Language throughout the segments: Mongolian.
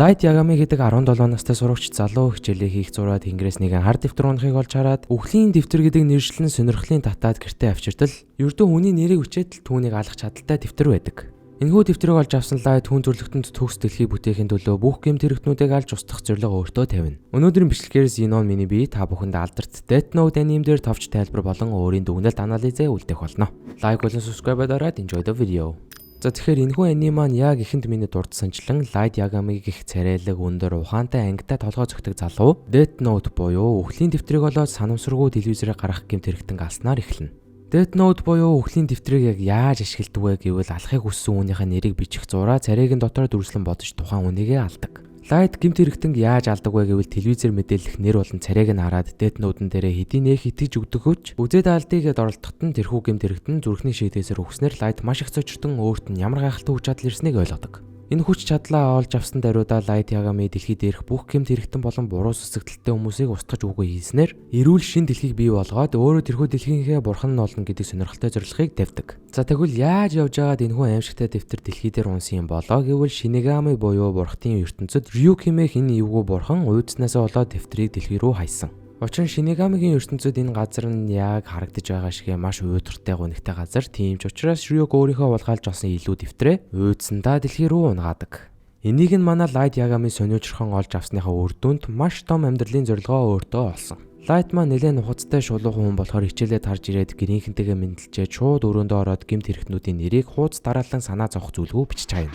Light Yagami гэдэг 17 настай сурагч залуу хичээлээ хийх зураад Тэнгэрээс нэгэн хар дэвтэр унахыг олж хараад үхлийн дэвтэр гэдэг нэршлэн сонирхлын татаад гэртээ авчиртал ердөө хүний нэрийг өчөөд түүнийг алах чадaltaй дэвтэр байдаг. Энэхүү дэвтрийг олж авсан Light хүн зөвлөгтөнд төгс дэлхий бүтээхийн төлөө бүх гэмт хэрэгтнүүдийг алж устгах зорилго өөртөө тавина. Өнөөдрийн бичлэгээр Xenon миний бие та бүхэнд алдарт Death Note аним дээр товч тайлбар болон өөрийн дүгнэлт анализээ үлдээх болно. Like болон subscribe дараад enjoy the video. За тэгэхээр энэхүү аним маань яг эхэнд миний дурдсанчлан Light Yagami гэх царайлаг өндөр ухаантай ангитай толгой зөгтөг залуу Death Note буюу үхлийн дэвтрийг олоод санамсаргүй телевизээр гаргах гэмт хэрэгтэн галснаар эхэлнэ. Death Note буюу үхлийн дэвтрийг яг яаж ашигладаг вэ гэвэл алахыг хүссэн хүнийхээ нэрийг бичих зураа царайг нь дотор дүрслэн бодож тухайн үнийгээ алдаг. Light гэмт хэрэгтэнг яаж алдаг вэ гэвэл телевизээр мэдээлэх нэр болон царайг нь хараад Death Note-н дээрээ хэдийн нэх итгэж өгдөгөж үзээд алдгийг оролдоход нь тэрхүү гэмт хэрэгтэн зүрхний шийдээсээр өгснээр Light маш их цочтон өөрт нь ямар гайхалтай хүч чадал ирснийг ойлгодог. Энэ хүч чадлаа олж авсан даруйдаа Light Yagami дэлхий дээрх бүх гэмт хэрэгтэн болон буруу сүсэгдэлтэй хүмүүсийг устгаж үгүй хийснээр эрүүл шин дэлхийг бий болгоод өөрөө тэрхүү дэлхийнхээ бурхан нь олно гэдэг сонирхолтой зорилгыг тавьдаг. За тэгвэл яаж явж байгаад энэхүү аимшигтай дэвтэр дэлхий дээр унсан юм болоо гэвэл Shinigami буюу бурхтын ертөнцид Ryukimэ хин эвгүй бурхан уйдснаасаа болоод дэвтрийг дэлхий рүү хайсан. Учир нь Shinigami-гийн ертөнцид энэ газар нь яг харагдаж байгаа шиг маш уйдгартай гонигтай газар. Тийм ч учраас Ryuk өөрийнхөө улгаалж олсон илүү дэвтрээ уйдсандаа дэлхий рүү унгаадаг. Энийг нь манай Light Yagami сониучрхон олж авсныхаа үр дүнд маш том амьдралын зорилгоо өөртөө олсон. Light маань нэлээд нухацтай шулуухан хүн болохоор хичээлээ тарж ирээд гэрийнхэнтэйгээ мэдлжээ шууд өрөөндөө ороод гэмт хэрэгтнүүдийн нэрийг хууц дараалан санаа зовох зүйлгүй бичиж чаана.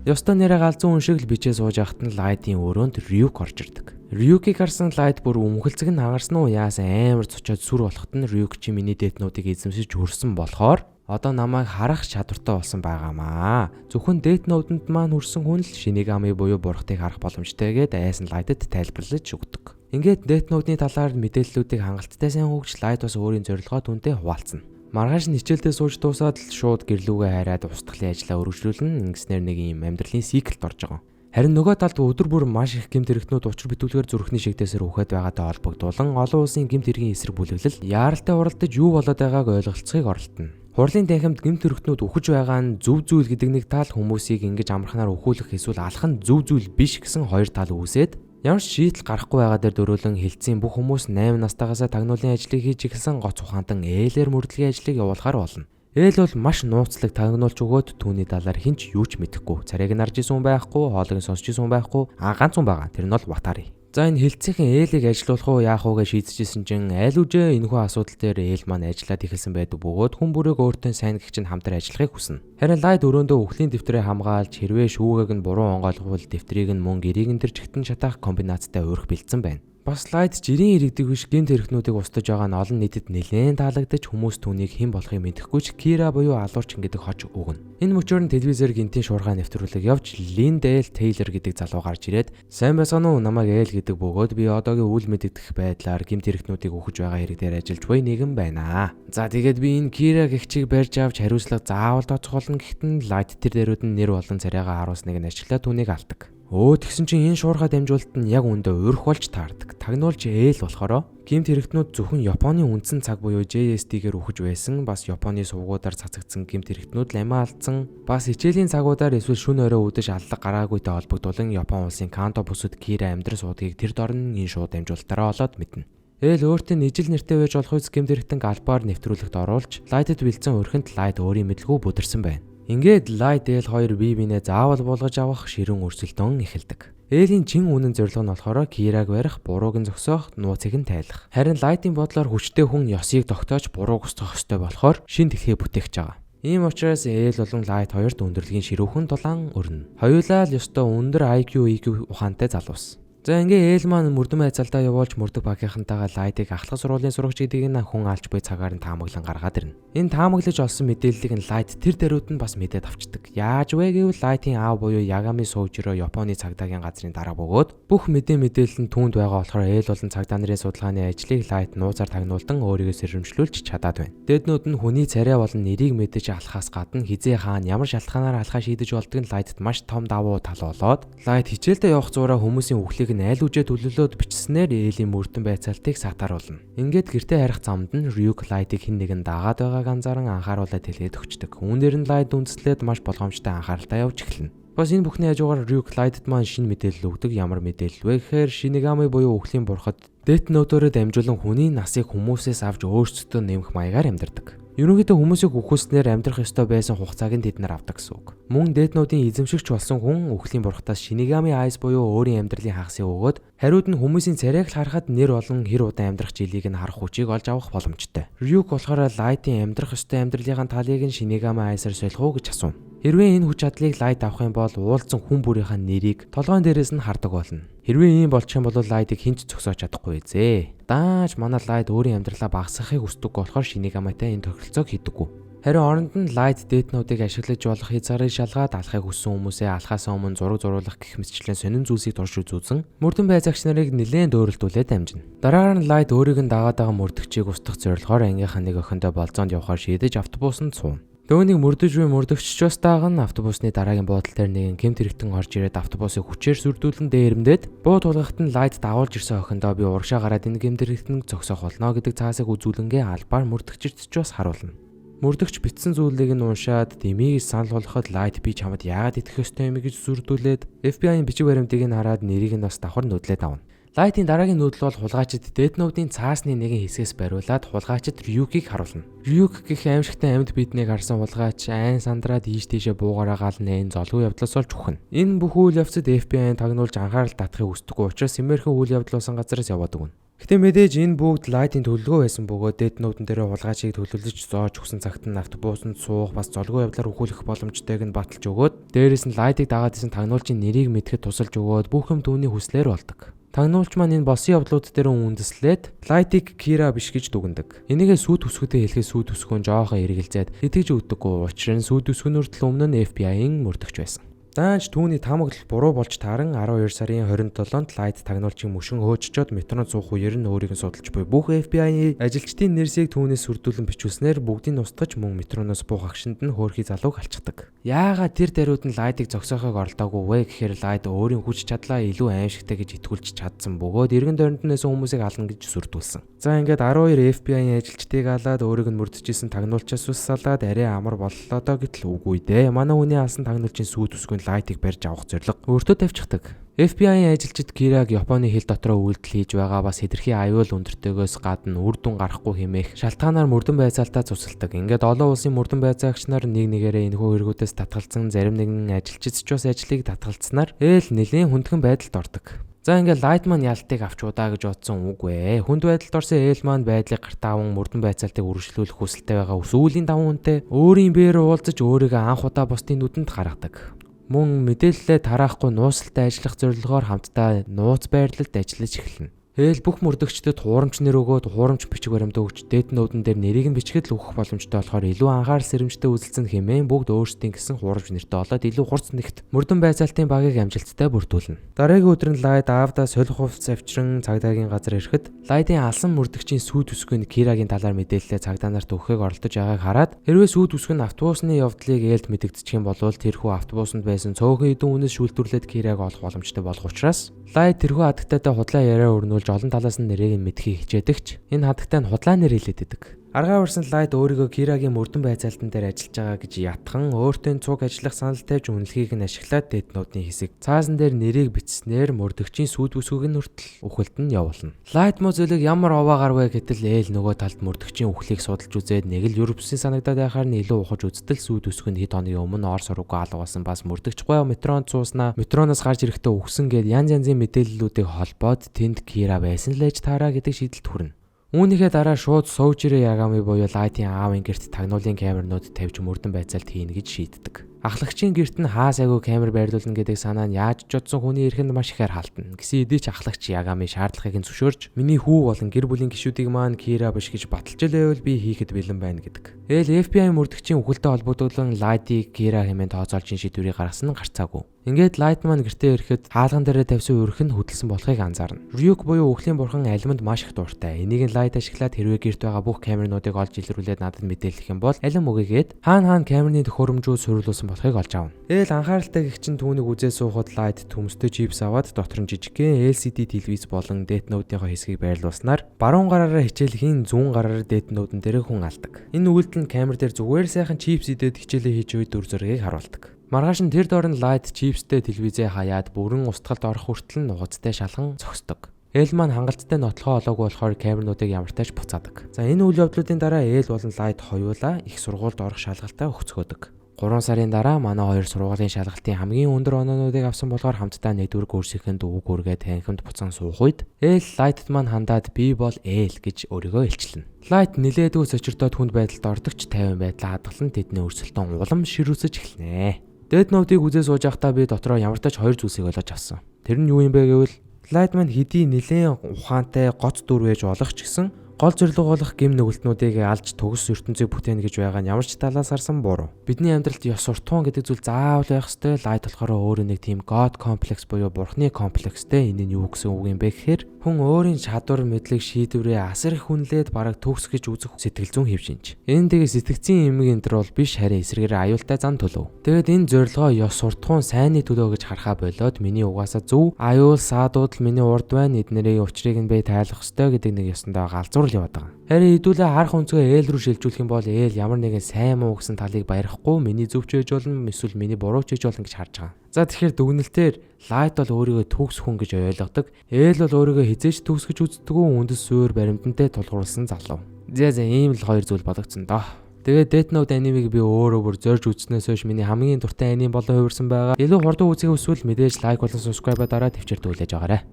Ёстой нэрээ галзуу хүн шиг л бичээ сууж ахт нь Light-ийн өрөөнд Ryuk орж ирдэг. Ryuk-ийг харсан Light бүр өмхөлцөг нь хагарсан уу яасан амар цочоод сүр болоход нь Ryuk чи миний Death Note-ыг эзэмсэж хүрсэн болохоор одоо намайг харах чадвартай болсон байгаамаа. Зөвхөн Death Note-нд маань хүрсэн хүн л Shinigami буюу бурхтыг харах боломжтой гэдээ айсан Light-д тайлбарлаж өгдөг. Ингээд Death Note-ны талаар мэдээллүүдийг хангалттай сайн хөгж Light бас өөрийн зорилгоо түнтэй хуваалцсан. Маргааш хичээлдээ сууж дуусаад л шууд гэрлүүгээ хайраад устгалын ажлаа өргөжлүүлэн ингэснээр нэг юм амьдралын циклд орж байгаа. Харин нөгөө талд өдөр бүр маш их гэмт хэрэгтнүүд учир битүүлгээр зүрхний шигдээсээр үхээд байгаатай холбогдуулан олон улсын гэмт хэргийн эсрэг бүлэглэл яаралтай уралдаж юу болоод байгааг ойлголцохыг оролдоно. Хурлын танхимд гэмт хэрэгтнүүд үхэж байгаа нь зөв зүйл гэдэг нэг тал хүмүүсийг ингэж амарханаар өхүүлэх эсвэл алах нь зөв зүйл биш гэсэн хоёр тал үүсээд ямар ч шийдэл гарахгүй байгаа дээр дөрөөлөн хилцсэн бүх хүмүүс 8 настайгаас тагнуулын ажлыг хийж эхэлсэн гоц ухаантан ээлээр мөрдлөгийн ажлыг явуулахаар болно. Ээл бол маш нууцлаг тагнуулж өгөөд түүний талаар хинч юу ч мэдэхгүй. Царайг нь арж исэн хүн байхгүй, хоолойг нь сонсч исэн хүн байхгүй. Ганц хүн байгаа. Тэр нь бол Ватари. За энэ хилцээхэн ээлийг ажилуулах уу яах уу гэж шийдчихсэн чинь айл үжээ энэхүү асуудал дээр ээл маань ажиллаад эхэлсэн байдаг бөгөөд хүн бүрийг өөртөө сайн гэгч нь хамтар ажиллахыг хүснэ. Харин Light өрөөндөө үхлийн дэвтрээ хамгаалж хэрвээ шүүгээг нь буруу онгойлгохвол дэвтрийг нь мөн гэрийг нь тэр чигтэн шатаах комбинацтай өөрөх бэлдсэн байна. Бас Light жирийн иргэдэг биш гэмт хэрэгтнүүдийг устгаж байгаа нь олон нийтэд нэлээд таалагдаж хүмүүс түүнийг хэн болохыг мэдэхгүй ч Kira буюу алуурчин гэдэг хож өгнө. Энэ мөчөөр нь телевизээр гинтийн шуурхай нэвтрүүлэг явж Lindale Taylor гэдэг залуу гарч ирээд сайн байсаа уу намайг ээл гэдэг бөгөөд би одоогийн үйл мэдэгдэх байдлаар гэмт хэрэгтнүүдийг өгөж байгаа хэрэг дээр ажиллаж буй нэгэн байна. За тэгээд би энэ Kira гэгчийг барьж авч хариуцлага заавал тооцоолно гэхтэн Light тэр дээрүүд нь нэр болон царайгаа харуулсныг нь ашиглаад түүнийг алдаг. Тэгсэн чинь энэ шуурхай дамжуулалт нь яг үндэ өөрөх болж таардаг. Тагнуулж ээл болохоро гэмт хэрэгтнүүд зөвхөн Японы үндсэн цаг буюу JST-гээр үхэж байсан, бас Японы сувгуудаар цацагдсан гэмт хэрэгтнүүд ламиа алдсан, бас хичээлийн цагуудаар эсвэл шөнө орой үдэж аллах гараагүйтэй холбогдуулан Япон улсын Канто бүсэд Kira амьдрал суудгийг тэр дорн энэ шууд дамжуулалтаараа олоод мэднэ. Ээл өөртөө ижил нэртэй байж болох үс гэмт хэрэгтэн альбаар нэвтрүүлэгт оруулж Light-д бэлдсэн өрхөнд Light өөрийн мэдлгүй бүдэрсэн байна. Ингээд Light ээл хоёр бие биенээ заавал буулгаж авах ширүүн өрсөлдөөн эхэлдэг. Ээлийн чин үнэн зорилго нь болохоор Kira-г барих, бурууг нь зогсоох, нууцыг нь тайлах. Харин Light-ийн бодлоор хүчтэй хүн ёсыг тогтоож бурууг устгах ёстой болохоор шин дэлхий бүтээх жагаа. Ийм учраас ээл болон Light хоёрт өндөрлөгийн ширүүхэн дулаан өрнө. Хоёулаа л ёстой өндөр IQ, EQ ухаантай залуус. За ингээ ээл маань мөрдөн байцаалдаа явуулж мөрдөг багийнхантайгаа Light-ыг ахлах сургуулийн сурагч гэдгийг нь хүн алж буй цагаар нь таамаглан гаргаад ирнэ. Энэ таамаглаж олсон мэдээллийг нь Light тэр даруйд нь бас мэдээд авчдаг. Яаж вэ гэвэл Light-ийн аав буюу Yagami Soujiro Японы цагдаагийн газрын дарга бөгөөд бүх мэдээлэл нь түүнд байгаа болохоор ээл болон цагдаа нарын судалгааны ажлыг Light нууцаар тагнуулдан өөрийгөө сэрэмжлүүлж чадаад байна. Death Note нь хүний царай болон нэрийг мэдэж алхахаас гадна хизээ хаана ямар шалтгаанаар алхаа шийдэж болдгийг нь Light-д маш том давуу тал болоод Light хичээлдээ явах зураа хүмүүсийн үхлийг нь аль үжээ төлөвлөөд бичснээр ээлийн мөрдөн байцаалтыг сатааруулна. Ингээд гэртээ харих замд нь Ryuk Light-ыг хэн нэгэн дагаад байгааг анзааран анхааруулаад хэлээд өгчдөг. Үүнээр нь Light үндэслээд маш болгоомжтой анхааралтай явж эхэлнэ. Бас энэ бүхний хажуугаар Ryuk Light-д маань шинэ мэдээлэл өгдөг. Ямар мэдээлэл вэ гэхээр Shinigami буюу өвхлийн бурхад Death Note-ороо дамжуулан хүний насыг хүмүүсээс авч өөрсдөө нэмэх маягаар амьдардаг. Ерөнхийдөө хүмүүсийг үхүүлснээр амьдрах ёстой байсан хугацааг нь тэд нар авдаг гэсэн үг. Мөн Death Note-ийн эзэмшигч болсон хүн өвхлийн бурхтаас Shinigami Eyes буюу өөрийн амьдралын хагасыг өгөөд хариуд нь хүмүүсийн царайг л харахад нэр болон хэр удаан амьдрах жилийг нь харах хүчийг олж авах боломжтой. Ryuk болохоор Light-ийн амьдрах ёстой амьдралын талыг нь Shinigami Eyes-аар солих уу гэж асуув. Хэрвээ энэ хүч чадлыг Light авах юм бол уулзсан хүн бүрийнхээ нэрийг толгойн дээрээс нь хардаг болно. Хэрвээ ийм болчих юм бол Light-ыг хэн ч зогсоож чадахгүй зэ. Дааж манай Light өөрийн амьдралаа багасгахыг хүсдэг болохоор Shinigami-тай энэ тохиролцоог хийдэггүй. Харин оронд нь Light Death Note-ыг ашиглаж болох хязгаарыг шалгаад алхахыг хүссэн хүмүүсээ алхахаас өмнө зураг зурулах гэх мэтчлэн сонин зүйлсийг турш үзүүлсэн мөрдөн байцаагч нарыг нэлээд дөөрөлдүүлээд дамжина. Дараагаар нь Light өөрийг нь дагаад байгаа мөрдөгчийг устгах зорилгоор ангийнхаа нэг охиндоо болзоонд явахаар шийдэж автобусанд сууна. Дөөнийг мөрдөж буй мөрдөгч Joestar нь автобусны дараагийн буудал дээр нэгэн гэмт хэрэгтэн орж ирээд автобусыг хүчээр сүрдүүлэн дээрэмдээд буу тулгахт нь Light дагуулж ирсэн охиндоо би урагшаа гараад энэ гэмт хэрэгтэн зогсоох болно гэдэг цаасыг үзүүлэнгээ албаар мөрдөгчд ч бас харуулна. Мөрдөгч битсэн зүйлийг нь уншаад дэмийг санал болгоход Light би чамд яагаад итгэх ёстой юм гэж сүрдүүлээд FBI-ийн бичиг баримтыг нь хараад нэрийг нь бас давхар нөдлээд авна. Light-ийн дараагийн нүүдэл бол хулгайчид Death Note-ийн цаасны нэгэн хэсгээс бариулаад хулгайчид Ryuk-ийг харуулна. Ryuk гэх аимшигтай амьд биднийг харсан хулгайч айн сандраад ийш тийшээ буугараа галнэ золгүй явдлаас олж ухна. Энэ бүх үйл явцад FBI-ийн тагнуулж анхаарал татахыг хүсдэггүй учраас эмээрхэн үйл явдал болсон газараас яваад өгнө. Гэтэ мэдээж энэ бүгд Light-ийн төлөвлөгөө байсан бөгөөд Death Note-н дээр хулгайчийг төлөвлөж зоож өгсөн цагт нь автобусанд суух бас золгүй явдлаар өхүүлэх боломжтойг нь баталж өгөөд дээрээс нь Light-ыг дагаад исэн тагнуулчийн нэрийг мэдхэд тусалж өгөөд бүх юм түүний хүслээр болдог. Тагнуулч маань энэ болсон явдлууд дээр үндэслээд Light-ыг Kira биш гэж дүгнэдэг. Энийгээ сүйт төсгөдөө хэлэхэд сүйт төсгөө жоохон эргэлзээд итгэж өгдөггүй учраас сүйт төсгөнөртөл өмнө нь FBI-ийн мөрдөгч байсан. Даанч түүний таамаглал буруу болж тааран 12 сарын 27-нд Light тагнуулчийн мөшин хөөччөөд метронд суух үеэр нь өөрийг нь судалж буй бүх FBI ажилчдын нэрсийг түүнээс сүрдүүлэн бичүүлснээр бүгдийг устгаж мөн метроноос буух агшинд нь хөөрхий залууг алчдаг. Яагаад тэр даруйд нь Light-ыг зогсоохыг оролдоогүй вэ гэхээр Light өөрийн хүч чадлаа илүү аимшигтай гэж итгүүлж чадсан бөгөөд эргэн тойронд нэсэн хүмүүсийг ална гэж сүрдүүлсэн. За ингээд 12 FBI ажилчдыг алаад өөрийг нь мөрдөжсэн тагнуулчаас ус салаад арай амар боллоо доо гэтэл үгүй дээ. Манай хүний алсан тагнуулчийн сүйт төсгөнд Light-ыг барьж авах зорилго өөртөө тавьчихдаг. FBI ажилчид Кираг Японы хил дотроо үйлдэл хийж байгаа бас хэтэрхий аюул өндөртөөгөөс гадна үр дүн гарахгүй хэмээх шалтгаанаар мөрдөн байцаалтаа цуцалдаг. Ингээд олон улсын мөрдөн байцаагч нар нэг нэгээрээ энэхүү хэрэгүүдээс татгалзсан зарим нэгэн ажилчид ч бас ажлыг татгалцснаар ээл нэлийн хүндхэн байдалд ордог. За ингээд Light маань ялтыг авч удаа гэж бодсон үгүй ээ. Хүнд байдалд орсон ээл маань байдлыг гартаа аван мөрдөн байцаалтыг үргэлжлүүлэх хүсэлтэй байгаа сүүлийн даван хүнтэй өөрийн биеэр уулзаж өөрийгөө анх удаа бусдын нүдэнд гаргадаг. Мөн мэдээлэлээ тараахгүй нууцлалтай ажиллах зорилгоор хамтдаа нууц байрлалд ажиллаж эхэлнэ. Ээл бүх мөрдөгчдөд хуурамч нэр өгөөд хуурамч бичиг баримт өгч Death Note-н дээр нэрийг нь бичгээд л өгөх боломжтой болохоор илүү анхаарал сэрэмжтэй үзэлцэн хэмээн бүгд өөрсдийн гэсэн хуурамч нэртэй болоод илүү хурц нэгт мөрдөн байцаалтын багийг амжилттай бүрдүүлнэ. Дараагийн өдөр нь Light аавдаа солих хувцас авчран цагдаагийн газар ирэхэд Light-ийн алсан мөрдөгчийн сүйт төсгөө нь Kiraгийн талаар мэдээлэлээ цагдаа нарт өгөхийг оролдож байгааг хараад хэрвээ сүйт төсгөө нь автобусны явдлыг ээлд мэдэгдчих юм бол тэрхүү автобусанд байсан цөөхөн хэдэн үнээс шүүлтүрлээд Kiraг олох боломжтой болох учраас Light тэрхүү хадагтайтай худлаа яриа өрнүүлж олон талаас нь нэрийг нь мэдхийг хичээдэгч энэ хадагтай нь худлаа нэр хэлээд идэг. Аргаа барсан Light өөрийгөө Kiraгийн мөрдөн байцаалтан дээр ажиллаж байгаа гэж ятхан өөртөө цуг ажиллах санал тавьж үнэлгийг нь ашиглаад Death Note-ийн хэсэг цаасан дээр нэрийг бичснээр мөрдөгчийн сүйд бүсгүйг нь хүртэл үхэлд нь явуулна. Light мозөлөг ямар оваагаар вэ гэтэл ээл нөгөө талд мөрдөгчийн үхлийг судалж үзээд нэг л Европсын санагдаад байхаар нь илүү ухаж үздэл сүйд бүсгүйнд хэд хоногийн өмнө Орос сургуугаа алга болсон бас мөрдөгч гоё метронд цууснаа метроноос гарч ирэхдээ үхсэн гэд янз янзын мэдээллүүдийг холбоод тэнд Kira байсан л ээж таараа гэдэг шийдэлд хүрнэ. Үүнийхээ дараа шууд Soujiro Yagami буюу Light-ийн аавын гэрт тагнуулын камернууд тавьж мөрдөн байцаалт хийнэ гэж шийддэг. Ахлагчийн гэрт нь хаа сайгүй камер байрлуулна гэдэг санаа нь яаж ч жодсон хүний эрхэнд маш ихээр халтна. Гэсэн хэдий ч ахлагч Yagami шаардлагыг нь зөвшөөрж миний хүү болон гэр бүлийн гишүүдийг маань Kira биш гэж баталж байвал би хийхэд бэлэн байна гэдэг. Ээл FBI мөрдөгчийн үхэлтэй холбогдуулан Light-ийг Kira хэмээн тооцоолж шийдвэрийг гаргасан нь гарцаагүй. Ингээд Light маань гэртээ ирэхэд хаалган дээрээ тавьсан өрх нь хөдөлсөн болохыг анзаарна. Ryuk буюу өвхлийн бурхан алимд маш их дуртай. Энийг нь Light ашиглаад хэрвээ гэрт байгаа бүх камернуудыг олж илрүүлээд надад мэдээлэх юм бол алим өгөөгээд хаана камерны төхөөрөмжүүд суйрлуулсан болсон болохыг олж авна. Ээл анхааралтай гэгч нь түүнийг үзээ суухад Light төмстэй чипс аваад дотор нь жижигхэн LCD телевиз болон Death Note-ийн хэсгийг байрлуулснаар баруун гараараа хичээлхийн зүүн гараараа Death Note-н дээр хүн алдаг. Энэ үйлдэл нь камер дээр зүгээр сайхан чипс идээд хичээлээ хийж буй дүр зургийг харуулдаг. Маргааш нь тэр доор нь Light чипстэй телевизээ хаяад бүрэн устгалд орох хүртэл нууцтай шалган зогсдог. Ээл маань хангалттай нотлохоо олоогүй болохоор камернуудыг ямартайч буцаадаг. За энэ үйл явдлуудын дараа Ээл болон Light хоёулаа их сургуульд орох шалгалтаа өгцгөөдөг. 3 сарын дараа манай хоёр сургуулийн шалгалтын хамгийн өндөр оноонуудыг авсан болохоор хамтдаа нэгдүгээр курсийнхэнд үг үргээ танхимд буцаан суух үед Ээл Light-д маань хандаад би бол Ээл гэж өөрийгөө илчилнэ. Light нилээдгүй сочирдоод хүнд байдалд ордогч 50 байдлаа хадгалан тэдний өрсөлдөөн улам ширүүсэж эхэлнэ. Death Note-ыг үзээ сууж байхдаа би дотроо ямартайч хоёр зүйлсийг ойлгож авсан. Тэр нь юу юм бэ гэвэл Light маань хэдий нэлээд ухаантай гоц дүр байж болох ч гэсэн гол зорилго болох гим нүгэлтнүүдийг алж төгс ертөнцийг бүтээнэ гэж байгаа нь ямар ч талаас харсан буруу. Бидний амьдралд ёс суртахуун гэдэг зүйл заавал байх ёстой. Light болохоор өөрөө нэг тийм God complex буюу бурхны комплекстэй. Энэ нь юу гэсэн үг юм бэ гэхээр хүн өөрийн чадвар мэдлэг шийдвэрээ асар их хүнлээд бараг төгс гэж үзэх сэтгэл зүйн хэв шинж. Энэ тэгээ сэтгцийн эмэг энтер бол биш харин эсрэгээр аюултай зан төлөв. Тэгэд энэ зорилгоо ёс суртахуун сайнны төлөө гэж харахаа болоод миний угаасаа зөв аюул саадууд л миний урд байна. Эднэрийн учрыг нь би тайлах ёстой гэдэг нэг ёсондоо галзуур яваад байгаа. Харин хэдүүлээ харах өнцгөө Ээл рүү шилжүүлэх юм бол Ээл ямар нэгэн сайн муу гэсэн талыг баярахгүй миний зөв ч хийж болно эсвэл миний буруу ч хийж болно гэж харж байгаа. За тэгэхээр дүгнэлтээр Light бол өөрийгөө төгс хүн гэж ойлгодог. Ээл бол өөрийгөө хизээч төгс гэж үздэггүй үндэс суурь баримтантай тулгуурласан залуу. За ийм л хоёр зүйл бодогдсон доо. Тэгээд Death Note анимыг би өөрөө бүр зорж үзснээс хойш миний хамгийн дуртай аним болон хувирсан байгаа. Илүү хурдан үзэх хүсвэл мэдээж лайк болон subscribe дараад төвчээр түлээж байгаарай.